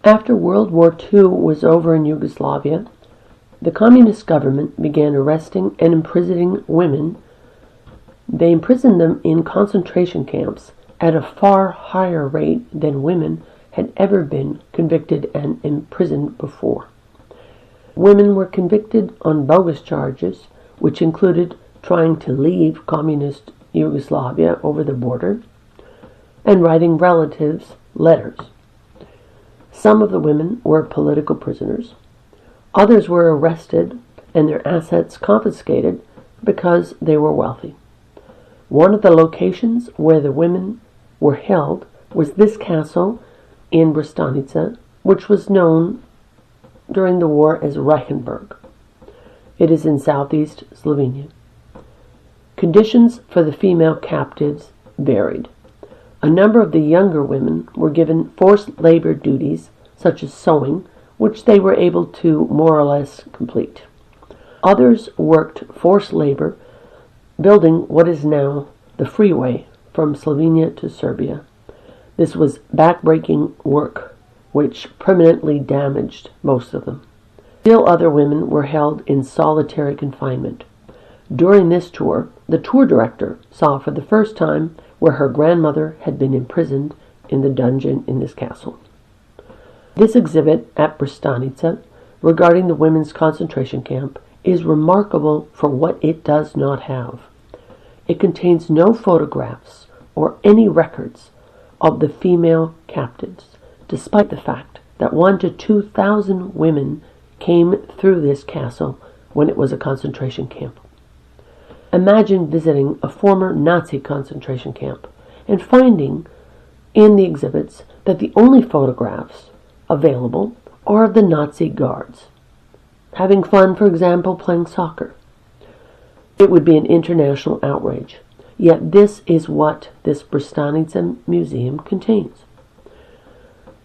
After World War II was over in Yugoslavia, the communist government began arresting and imprisoning women. They imprisoned them in concentration camps at a far higher rate than women had ever been convicted and imprisoned before. Women were convicted on bogus charges, which included trying to leave communist Yugoslavia over the border and writing relatives letters. Some of the women were political prisoners. Others were arrested and their assets confiscated because they were wealthy. One of the locations where the women were held was this castle in Brestanica, which was known during the war as Rajenburg. It is in Southeast Slovenia. Conditions for the female captives varied. A number of the younger women were given forced labor duties, such as sewing, which they were able to more or less complete. Others worked forced labor, building what is now the freeway from Slovenia to Serbia. This was backbreaking work, which permanently damaged most of them. Still other women were held in solitary confinement. During this tour, the tour director saw for the first time where her grandmother had been imprisoned in the dungeon in this castle. This exhibit at Brestanica regarding the women's concentration camp is remarkable for what it does not have. It contains no photographs or any records of the female captives, despite the fact that 1,000 to 2,000 women came through this castle when it was a concentration camp. Imagine visiting a former Nazi concentration camp and finding in the exhibits that the only photographs available are of the Nazi guards having fun, for example, playing soccer. It would be an international outrage. Yet this is what this Brestanica museum contains.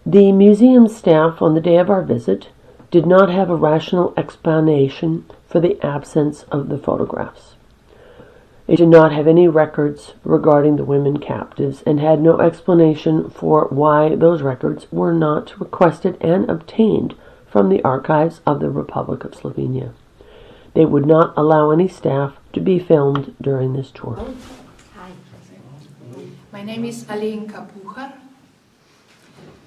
The museum staff on the day of our visit did not have a rational explanation for the absence of the photographs. It did not have any records regarding the women captives and had no explanation for why those records were not requested and obtained from the archives of the Republic of Slovenia. They would not allow any staff to be filmed during this tour. Hi. My name is Alenka Puhar.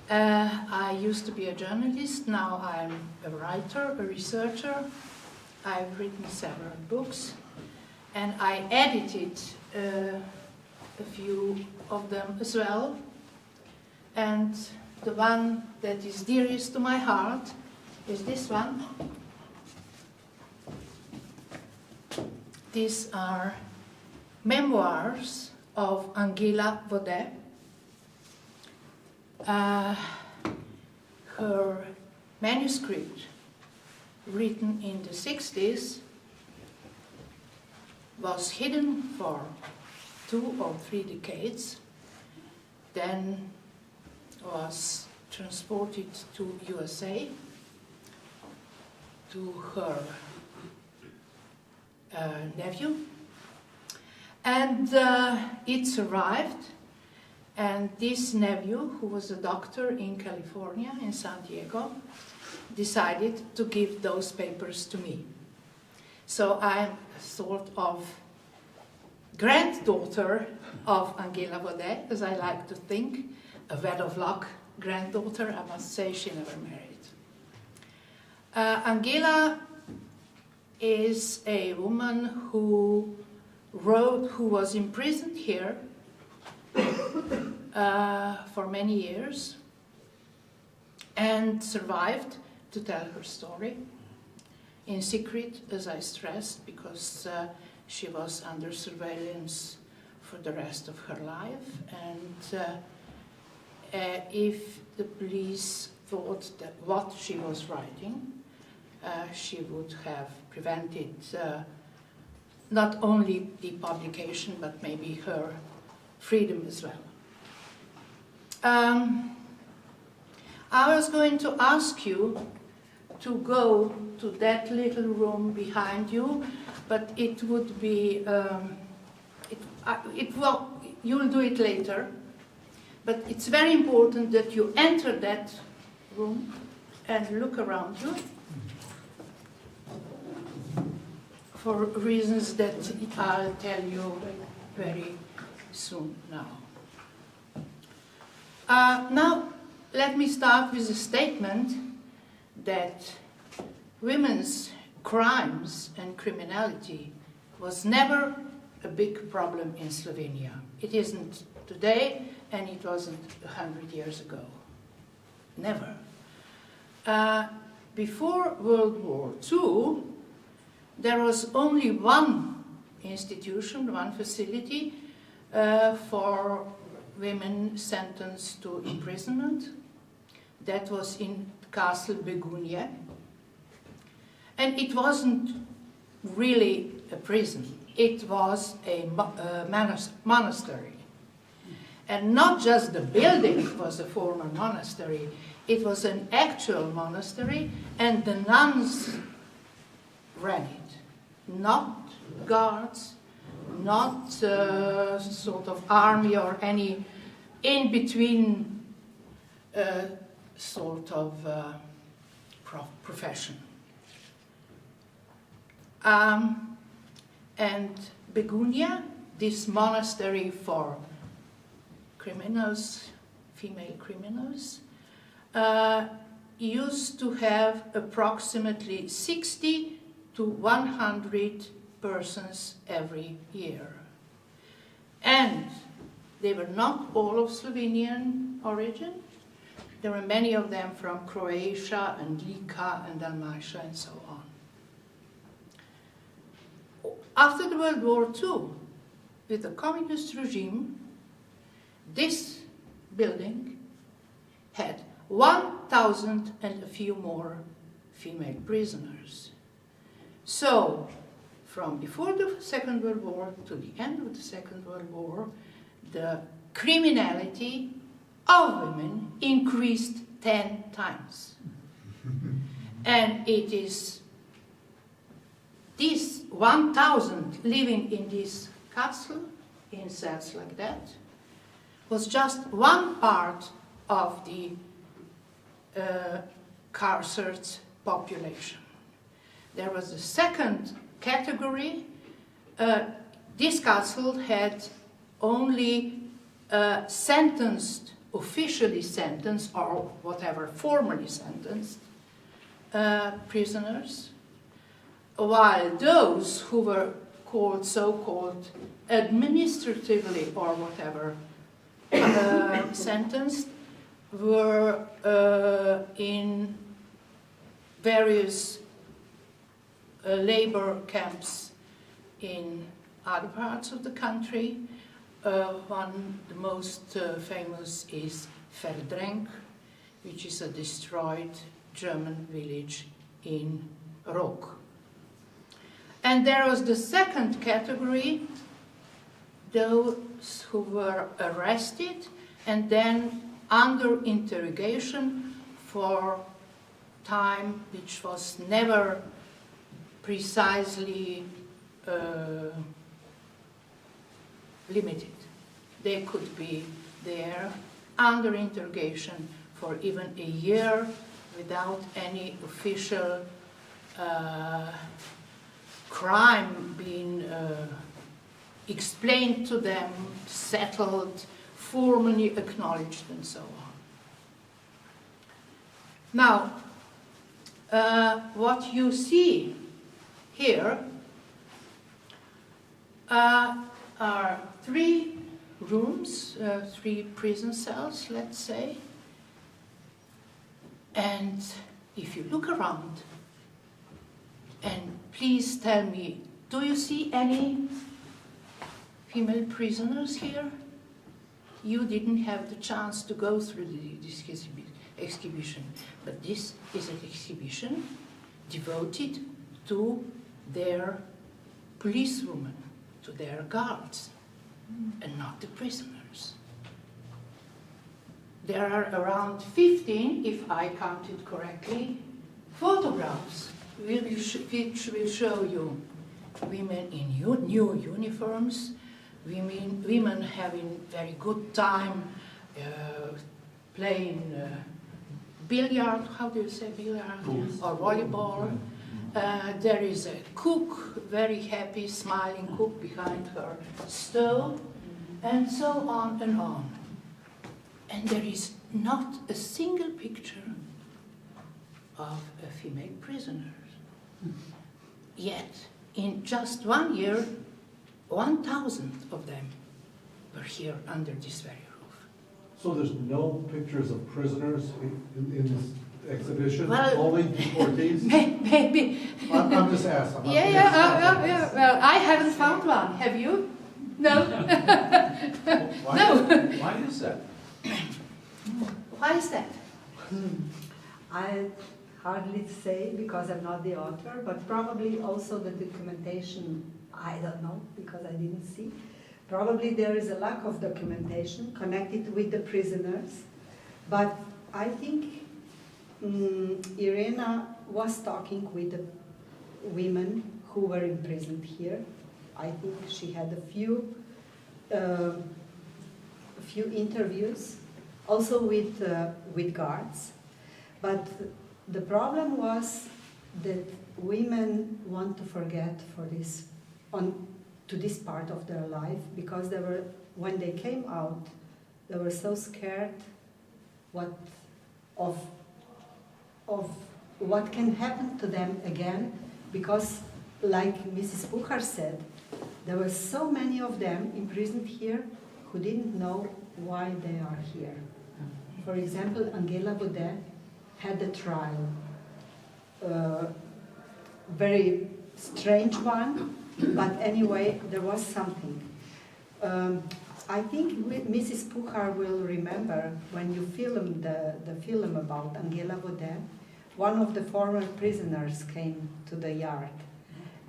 I used to be a journalist, now I'm a writer, a researcher. I've written several books. And I edited a few of them as well. And the one that is dearest to my heart is this one. These are memoirs of Angela Puhar. Her manuscript, written in the 60s, was hidden for 2 or 3 decades, then was transported to USA to her nephew, and it survived, and this nephew, who was a doctor in California, in San Diego, decided to give those papers to me. So I'm sort of granddaughter of Angela Puhar, as I like to think, a bed of luck granddaughter. I must say she never married. Angela is a woman who was imprisoned here for many years and survived to tell her story. In secret, as I stressed, because she was under surveillance for the rest of her life, and if the police thought that what she was writing, she would have prevented not only the publication, but maybe her freedom as well. I was going to ask you to go to that little room behind you, but it would be, you'll do it later, but it's very important that you enter that room and look around you for reasons that I'll tell you very soon now. Now, let me start with a statement that women's crimes and criminality was never a big problem in Slovenia. It isn't today, and it wasn't 100 years ago. Never. Before World War II, there was only one institution, one facility for women sentenced to imprisonment. That was in Castle Begunje. And it wasn't really a prison. It was a monastery. And not just the building was a former monastery, it was an actual monastery, and the nuns ran it. Not guards, not sort of army or any in-between sort of profession. And Begunje, this monastery for criminals, female criminals, used to have approximately 60 to 100 persons every year. And they were not all of Slovenian origin. There were many of them from Croatia and Lika and Dalmatia and so on. After the World War II, with the communist regime, this building had 1,000 and a few more female prisoners. So, from before the Second World War to the end of the Second World War, the criminality of women increased 10 times. And it is these 1,000 living in this castle, in cells like that, was just one part of the carcered population. There was a second category. This castle had only sentenced, officially sentenced, or whatever, formally sentenced prisoners, while those who were called, so-called administratively or whatever sentenced were in various labor camps in other parts of the country. The most famous is Verdrenk, which is a destroyed German village in Rog. And there was the second category, those who were arrested and then under interrogation for time which was never precisely limited. They could be there under interrogation for even a year without any official crime being explained to them, settled, formally acknowledged, and so on. Now, what you see here are 3 rooms, 3 prison cells, let's say. And if you look around, and please tell me, do you see any female prisoners here? You didn't have the chance to go through this exhibition, but this is an exhibition devoted to their policewomen, to their guards, and not the prisoners. There are around 15, if I counted correctly, photographs which will show you women in new uniforms, women having very good time playing billiard, how do you say billiard, or volleyball. There is a cook, very happy, smiling cook behind her stove, and so on and on. And there is not a single picture of a female prisoner. Yet, in just 1 year, 1,000 of them were here under this very roof. So there's no pictures of prisoners in this exhibition? Well, only deportees? Maybe. I'm just asking. Yeah. Well, I haven't found one. Have you? No. No. Why is that? Why is that? I hardly say because I'm not the author, but probably also the documentation, I don't know, because I didn't see. Probably there is a lack of documentation connected with the prisoners, but I think Irena was talking with the women who were imprisoned here. I think she had a few interviews, also with guards. But the problem was that women want to forget to this part of their life, because when they came out, they were so scared of what can happen to them again, because like Mrs. Puhar said, there were so many of them imprisoned here who didn't know why they are here. For example, Angela Baudet had a trial, very strange one, but anyway, there was something. I think Mrs. Puhar will remember when you filmed the film about Angela Baudet, one of the former prisoners came to the yard.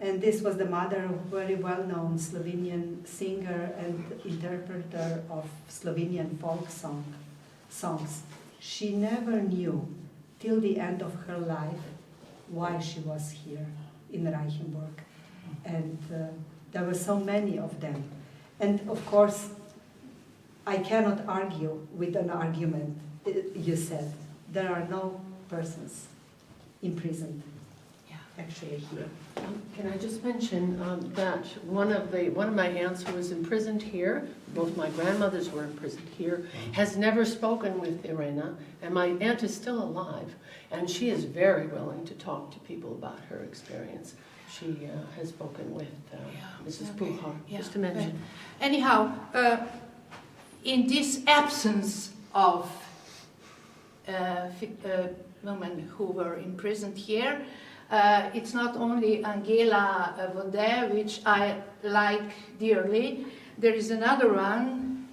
And this was the mother of a very well-known Slovenian singer and interpreter of Slovenian folk songs. She never knew till the end of her life why she was here in Rajenburg. And there were so many of them. And of course, I cannot argue with an argument. You said there are no persons imprisoned actually here. Can I just mention that one of my aunts who was imprisoned here, both my grandmothers were imprisoned here, has never spoken with Irena, and my aunt is still alive, and she is very willing to talk to people about her experience. She has spoken with Mrs. Puhar, just to mention. Anyhow, in this absence of women who were imprisoned here, it's not only Angela Baudet, which I like dearly. There is another one,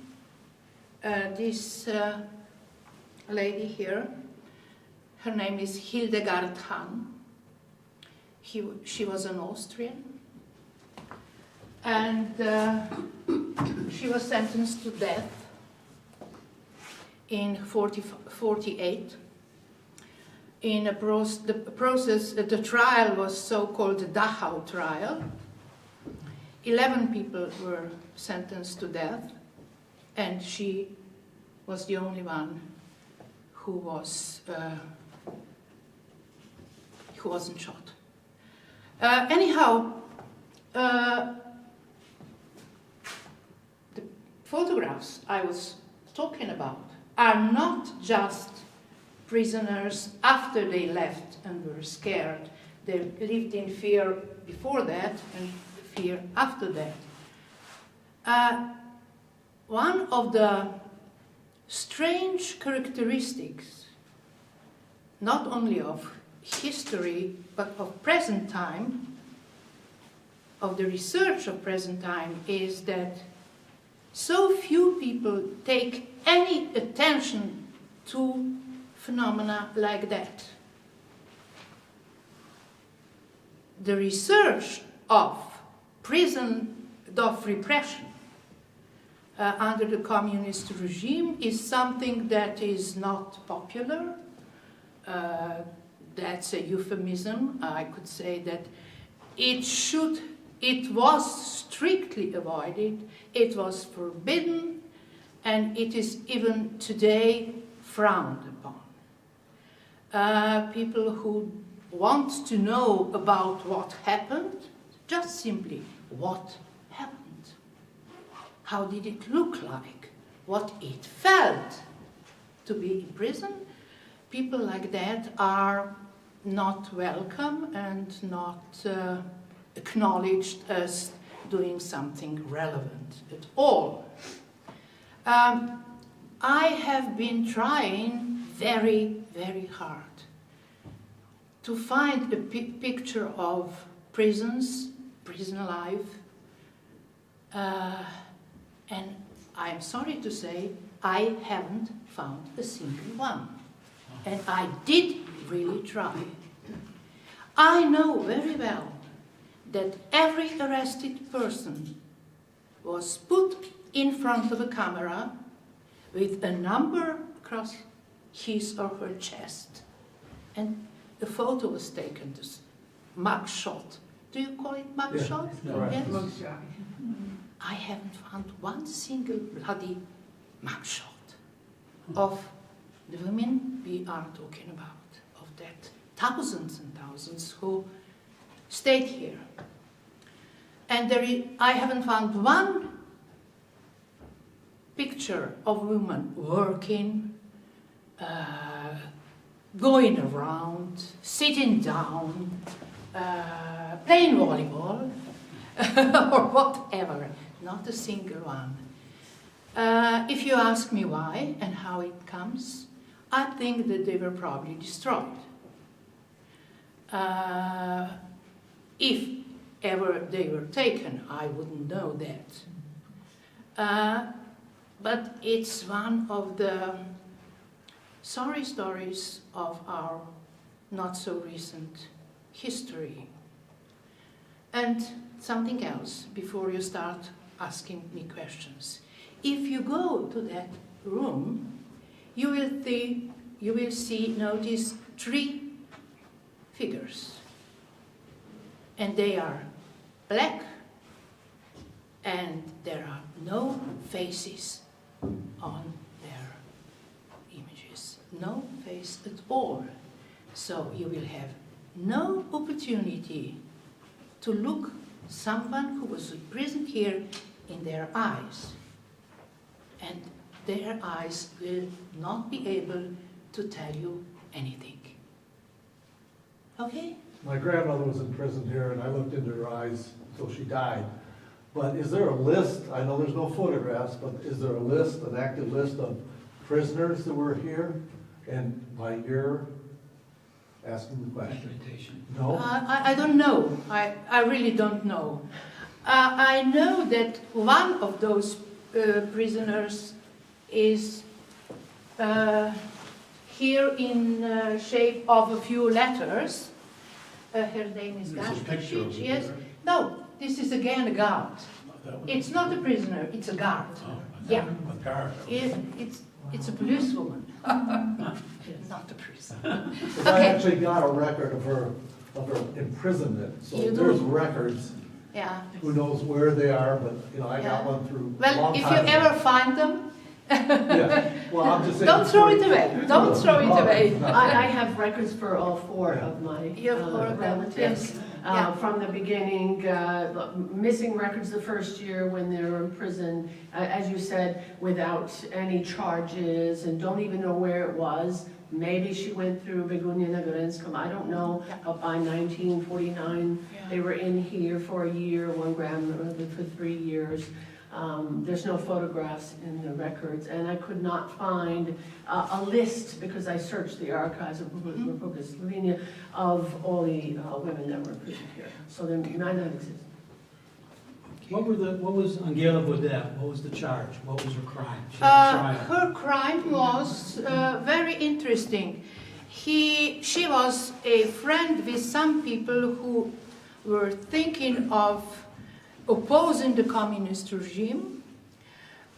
this lady here. Her name is Hildegard Hahn. She was an Austrian. And she was sentenced to death in 1948. In the trial was so-called the Dachau trial. 11 people were sentenced to death, and she was the only one who wasn't shot. Anyhow, the photographs I was talking about are not just prisoners after they left and were scared. They lived in fear before that and fear after that. One of the strange characteristics, not only of history, but of present time, of the research of present time, is that so few people take any attention to phenomena like that. The research of repression under the communist regime is something that is not popular. That's a euphemism. I could say that it was strictly avoided, it was forbidden, and it is even today frowned upon. people who want to know about what happened, just simply what happened. How did it look like? What it felt to be in prison? People like that are not welcome and not acknowledged as doing something relevant at all. I have been trying very, very hard to find a picture of prisons, prison life, and I'm sorry to say I haven't found a single one. And I did really try. I know very well that every arrested person was put in front of a camera with a number across his or her chest. And a photo was taken, this mug shot. Do you call it mug shot? Right. Yes. I haven't found one single bloody mug shot of the women we are talking about, of that thousands and thousands who stayed here. And I haven't found one picture of women working, going around, sitting down, playing volleyball, or whatever. Not a single one. If you ask me why and how it comes, I think that they were probably destroyed. If ever they were taken, I wouldn't know that. But it's one of the sorry stories of our not so recent history. And something else before you start asking me questions. If you go to that room, you will notice 3 figures. And they are black, and there are no faces on their images. No face at all. So you will have no opportunity to look someone who was imprisoned here in their eyes. And their eyes will not be able to tell you anything. Okay? My grandmother was in prison here, and I looked into her eyes until she died. But is there a list, I know there's no photographs, but is there a list, an active list of prisoners that were here? And by year, asking the question. No? I don't know. I really don't know. I know that one of those prisoners is here in shape of a few letters. Her name is Gash. Yes. No, this is again a guard. It's not a prisoner, it's a guard. Yeah. A guard. It's a policewoman. Not a prisoner. I actually got a record of her imprisonment. So You do? there's records. Yeah. Who knows where they are, but I got one through a Well, long if you time ago. ever find them, Yeah. Well, I'm just saying. don't throw it away. Don't throw it away. I have records for all 4 of my You have 4 of them. relatives. Yes. Yeah. From the beginning, missing records the first year when they were in prison, as you said, without any charges and don't even know where it was. Maybe she went through Biegunia na Gorenskom, I don't know, but by 1949, they were in here for a year, one grandmother for 3 years. There's no photographs in the records, and I could not find a list, because I searched the archives of Republika Slovenia, of all the women that were imprisoned here. So none of them exist. What was Angela Bodet? What was the charge? What was her crime? She had a trial. Her crime was very interesting. She was a friend with some people who were thinking of opposing the communist regime,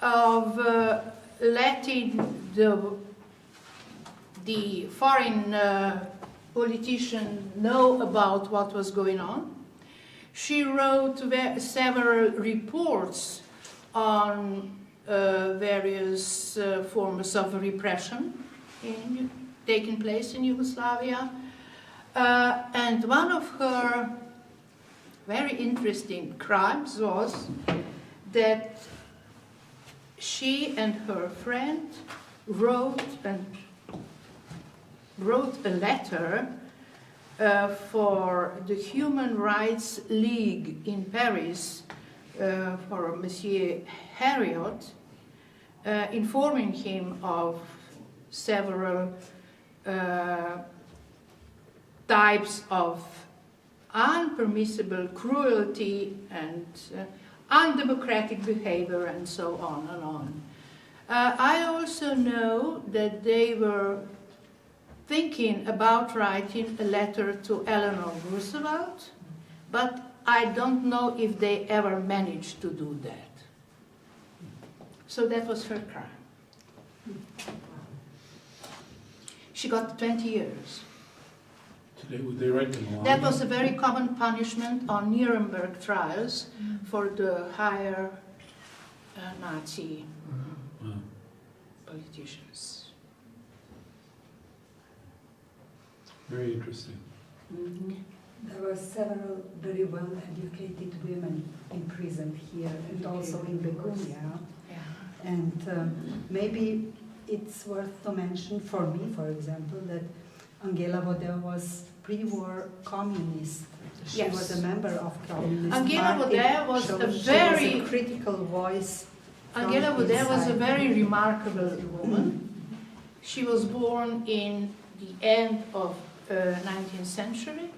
of letting the foreign politician know about what was going on. She wrote several reports on various forms of repression in taken place in Yugoslavia. And one of her very interesting crimes was that she and her friend wrote a letter for the Human Rights League in Paris, for Monsieur Herriot, informing him of several types of unpermissible cruelty and undemocratic behavior and so on and on. I also know that they were thinking about writing a letter to Eleanor Roosevelt, but I don't know if they ever managed to do that. So that was her crime. She got 20 years. Would they write them along? That was a very common punishment on Nuremberg trials for the higher Nazi politicians. Very interesting. There were several very well-educated women imprisoned here and also in Begunia. Yeah. And maybe it's worth to mention, for me, for example, that Angela Vodel was pre-war communist. She Yes. was a member of communist Angela party. Vodel was So a she very- was a critical voice. Angela from Vodel was a inside. very remarkable woman. She was born in the end of 19th century,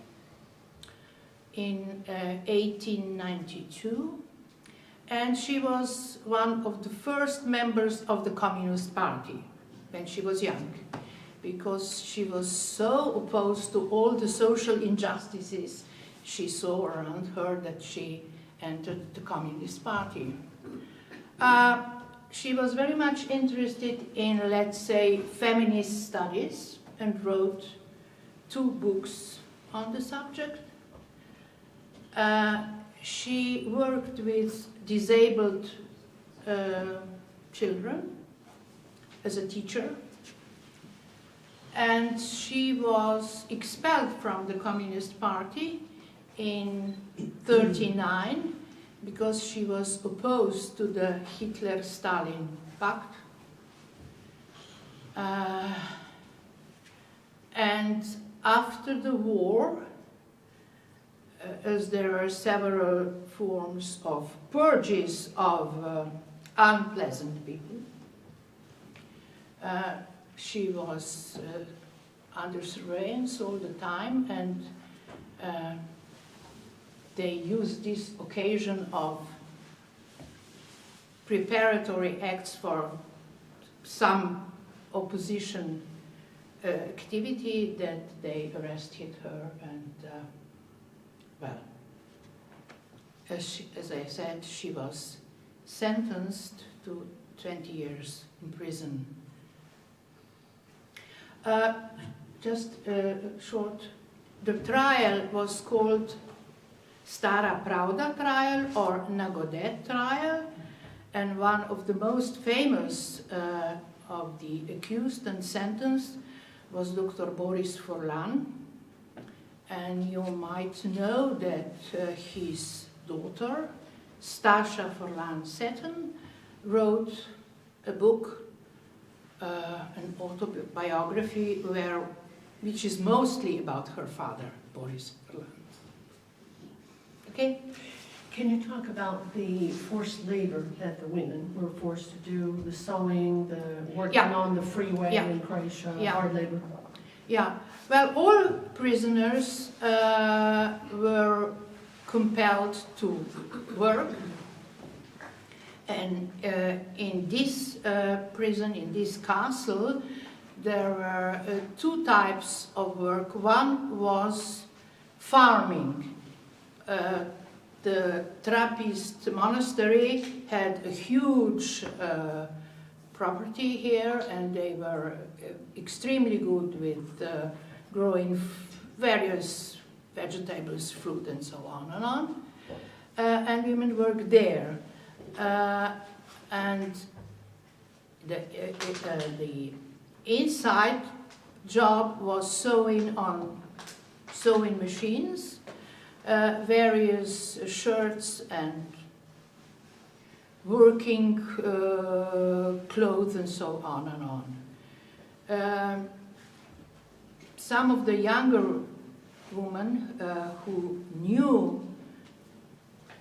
in 1892, and she was one of the first members of the Communist Party when she was young, because she was so opposed to all the social injustices she saw around her that she entered the Communist Party. She was very much interested in, let's say, feminist studies and wrote 2 books on the subject. She worked with disabled children as a teacher, and she was expelled from the Communist Party in 1939 because she was opposed to the Hitler-Stalin Pact. And after the war, as there are several forms of purges of unpleasant people, she was under surveillance all the time, and they used this occasion of preparatory acts for some opposition activity that they arrested her, and well, as I said, she was sentenced to 20 years in prison. Just short, the trial was called Stara Pravda trial or Nagodet trial, and one of the most famous of the accused and sentenced was Dr. Boris Forlan, and you might know that his daughter, Stasha Forlan-Seton, wrote a book, an autobiography, which is mostly about her father, Boris Forlan. Okay? Can you talk about the forced labor that the women were forced to do, the sewing, the working on the freeway in Croatia, hard labor? Yeah, well, all prisoners were compelled to work, and in this prison, in this castle, there were 2 types of work. One was farming. The Trappist monastery had a huge property here, and they were extremely good with growing various vegetables, fruit, and so on and on. And women worked there. And the inside job was sewing on sewing machines, various shirts and working clothes and so on and on. Some of the younger women who knew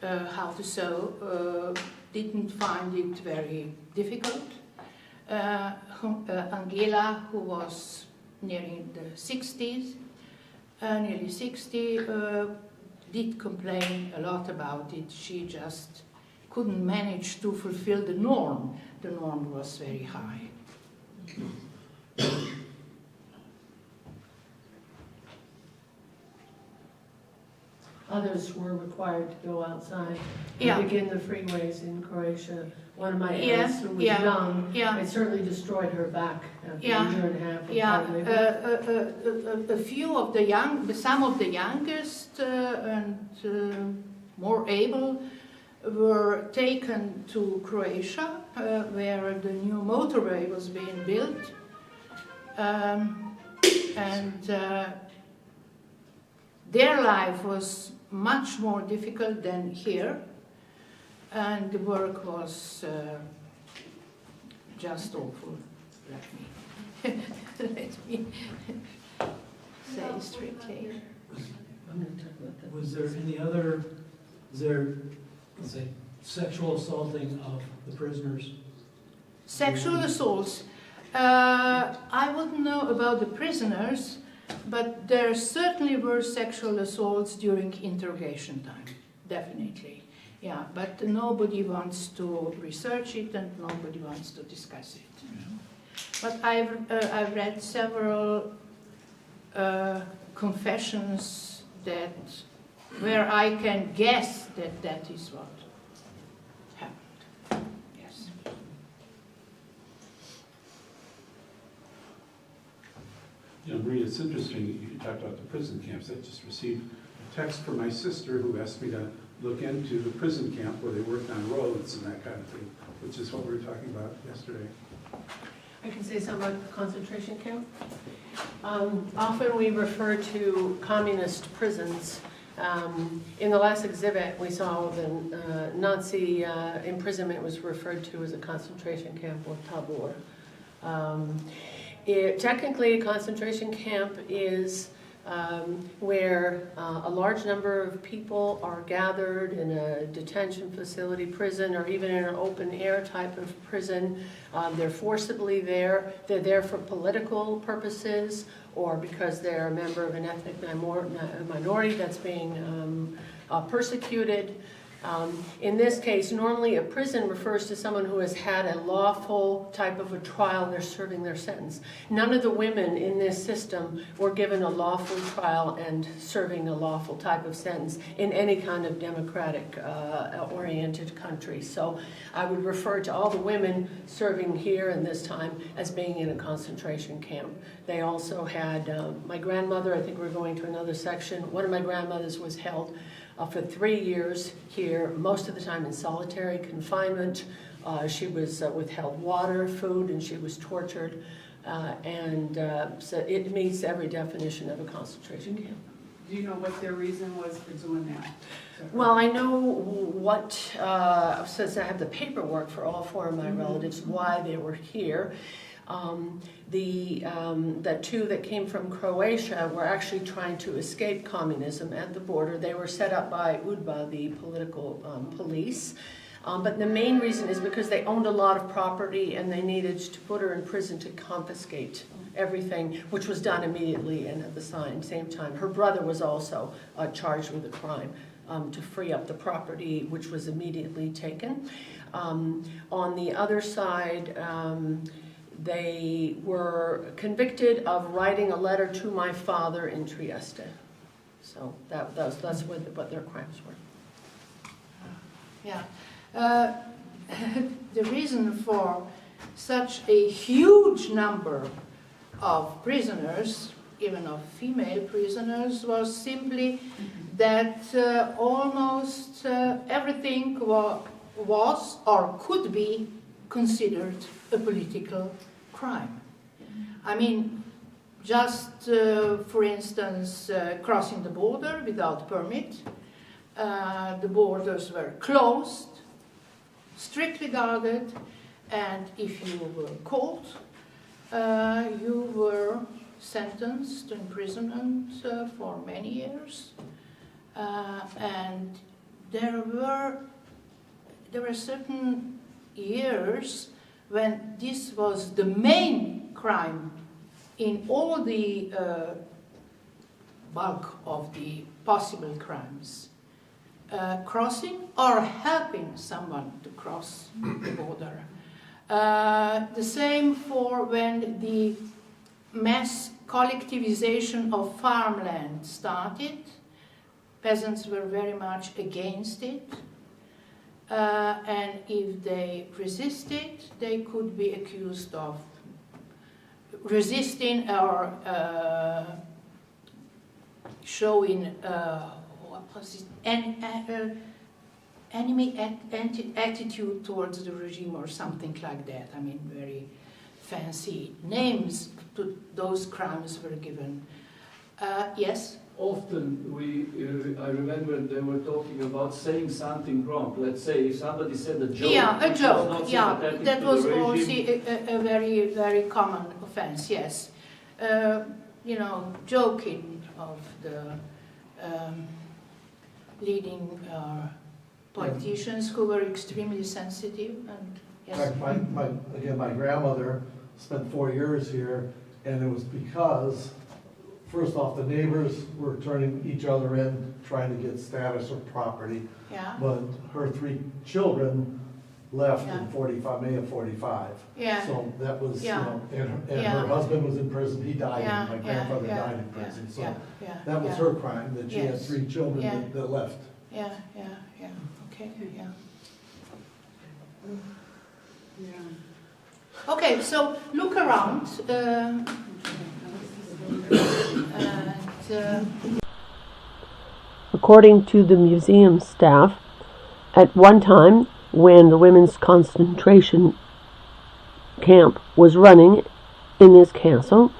how to sew didn't find it very difficult. Angela, who was nearly the 60s, nearly 60, did complain a lot about it. She just couldn't manage to fulfill the norm. The norm was very high. Others were required to go outside Yeah. and begin the freeways in Croatia. One of my Yeah, aunts who was yeah, young, yeah. it certainly destroyed her back after Yeah, a year and a half. of Yeah, hard labor. a few of the some of the youngest and more able were taken to Croatia, where the new motorway was being built, and their life was much more difficult than here, and the work was just awful. Let me say strictly. I'm going to talk about that. Was there any other, is there, let's say, sexual assaulting of the prisoners? Sexual assaults. I wouldn't know about the prisoners, but there certainly were sexual assaults during interrogation time, definitely. Yeah, but nobody wants to research it and nobody wants to discuss it. But I've read several confessions where I can guess that is what happened. Yes. You know, Maria, it's interesting, you talked about the prison camps. I just received a text from my sister who asked me to look into the prison camp where they worked on roads and that kind of thing, which is what we were talking about yesterday. I can say something about the concentration camp. Often we refer to communist prisons. In the last exhibit, we saw the Nazi imprisonment was referred to as a concentration camp or tabor. Technically, a concentration camp is where a large number of people are gathered in a detention facility, prison, or even in an open air type of prison. They're forcibly there. They're there for political purposes or because they're a member of an ethnic minority that's being persecuted. In this case, normally a prison refers to someone who has had a lawful type of a trial, they're serving their sentence. None of the women in this system were given a lawful trial and serving a lawful type of sentence in any kind of democratic oriented country. So I would refer to all the women serving here in this time as being in a concentration camp. They also had, my grandmother, I think we're going to another section, one of my grandmothers was held for 3 years here, most of the time in solitary confinement. She was withheld water, food, and she was tortured. So it meets every definition of a concentration camp. Do you know what their reason was for doing that? Well, I know what, since I have the paperwork for all 4 of my relatives, why they were here. The two that came from Croatia were actually trying to escape communism at the border. They were set up by UDBA, the political police. But the main reason is because they owned a lot of property and they needed to put her in prison to confiscate everything, which was done immediately and at the same time. Her brother was also charged with a crime to free up the property, which was immediately taken. On the other side, they were convicted of writing a letter to my father in Trieste. So that's what their crimes were. Yeah. The reason for such a huge number of prisoners, even of female prisoners, was simply that almost everything was or could be considered a political crime. I mean, just, for instance, crossing the border without permit. The borders were closed, strictly guarded, and if you were caught, you were sentenced to imprisonment for many years. And there were certain years when this was the main crime in all the bulk of the possible crimes. Crossing or helping someone to cross the border. The same for when the mass collectivization of farmland started. Peasants were very much against it. And if they resisted, they could be accused of resisting or showing enemy attitude towards the regime or something like that. I mean, very fancy names to those crimes were given. Yes? Often I remember they were talking about saying something wrong. Let's say if somebody said a joke. Yeah, a which joke. was not Yeah, sympathetic that to was the also regime. a very, very common offense. Yes, you know, joking of the leading politicians who were extremely sensitive. And In yes, fact, my grandmother spent 4 years here, and it was because, first off, the neighbors were turning each other in, trying to get status or property. yeah, But her 3 children left Yeah. in 45, May of 45. yeah, So that was, Yeah. you know, and Yeah. her husband was in prison, he died, yeah, my grandfather yeah, died in yeah, prison. So yeah, yeah, that was yeah, her crime, that she had Yes. 3 children Yeah. that left. Yeah, yeah, yeah. Okay, yeah. Yeah. Okay, so look around. According to the museum staff, at one time when the women's concentration camp was running in this castle,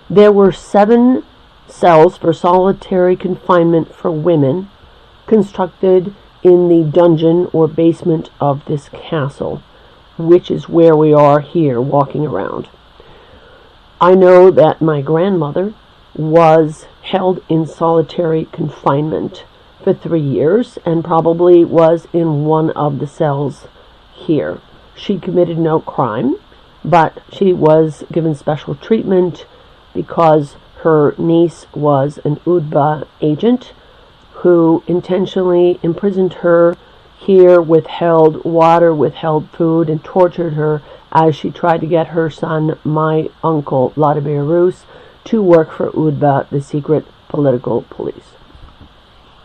there were 7 cells for solitary confinement for women constructed in the dungeon or basement of this castle, which is where we are here walking around. I know that my grandmother was held in solitary confinement for 3 years and probably was in one of the cells here. She committed no crime, but she was given special treatment because her niece was an UDBA agent who intentionally imprisoned her here, withheld water, withheld food, and tortured her as she tried to get her son, my uncle Vladimir Rus, to work for UDBA, the secret political police.